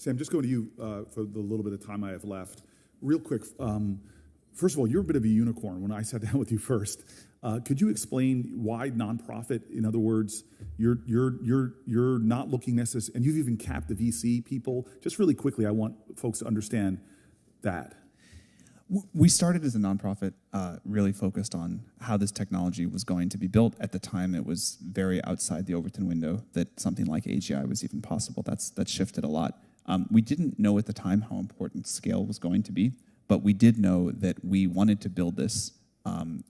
Sam, just going to you for the little bit of time I have left. Real quick, first of all, you're a bit of a unicorn. When I sat down with you first, could you explain why nonprofit? In other words, you're not looking necessarily, and you've even capped the VC people. Just really quickly, I want folks to understand that. We started as a nonprofit, really focused on how this technology was going to be built. At the time, it was very outside the Overton window that something like AGI was even possible. That's shifted a lot. We didn't know at the time how important scale was going to be, but we did know that we wanted to build this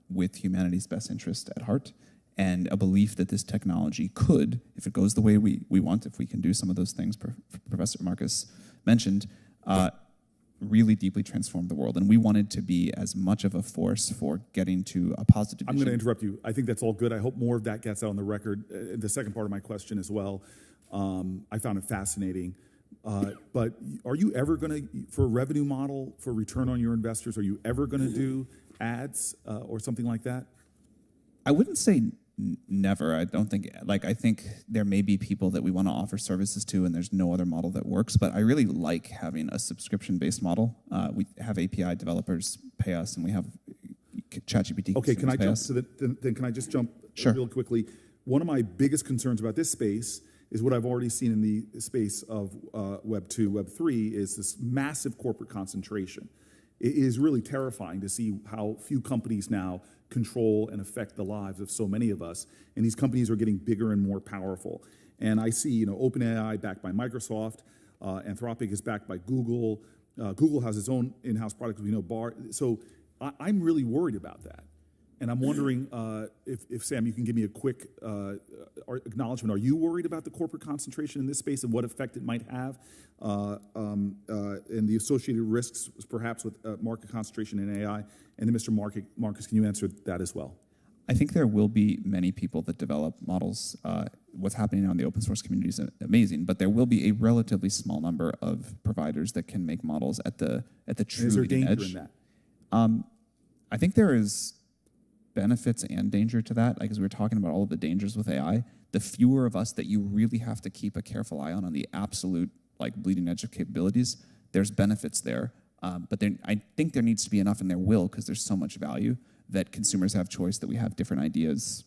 with humanity's best interest at heart, and a belief that this technology could, if it goes the way we want, if we can do some of those things Professor Marcus mentioned, really deeply transform the world. And we wanted to be as much of a force for getting to a positive vision. I'm going to interrupt you. I think that's all good. I hope more of that gets out on the record. The second part of my question as well, I found it fascinating. But are you ever going to, for a revenue model, for return on your investors, are you ever going to do ads or something like that? I wouldn't say never. I don't think, I think there may be people that we want to offer services to and there's no other model that works, but I really like having a subscription-based model. We have API developers pay us, and we have ChatGPT. Okay, can I jump to then can I just jump real quickly? One of my biggest concerns about this space is what I've already seen in the space of Web 2, Web 3, is this massive corporate concentration. It is really terrifying to see how few companies now control and affect the lives of so many of us, and these companies are getting bigger and more powerful. And I see, OpenAI backed by Microsoft, Anthropic is backed by Google. Google has its own in-house product, Bar. So I'm really worried about that. And I'm wondering if Sam, you can give me a quick acknowledgement. Are you worried about the corporate concentration in this space and what effect it might have, and the associated risks, perhaps, with market concentration in AI? And then, Mr. Marcus, can you answer that as well? I think there will be many people that develop models. What's happening now in the open source community is amazing, but there will be a relatively small number of providers that can make models at the true is there leading danger edge. in that? I think there is benefits and danger to that. As we were talking about all of the dangers with AI, the fewer of us that you really have to keep a careful eye on the absolute bleeding edge of capabilities, there's benefits there. But I think there needs to be enough, and there will, because there's so much value, that consumers have choice, that we have different ideas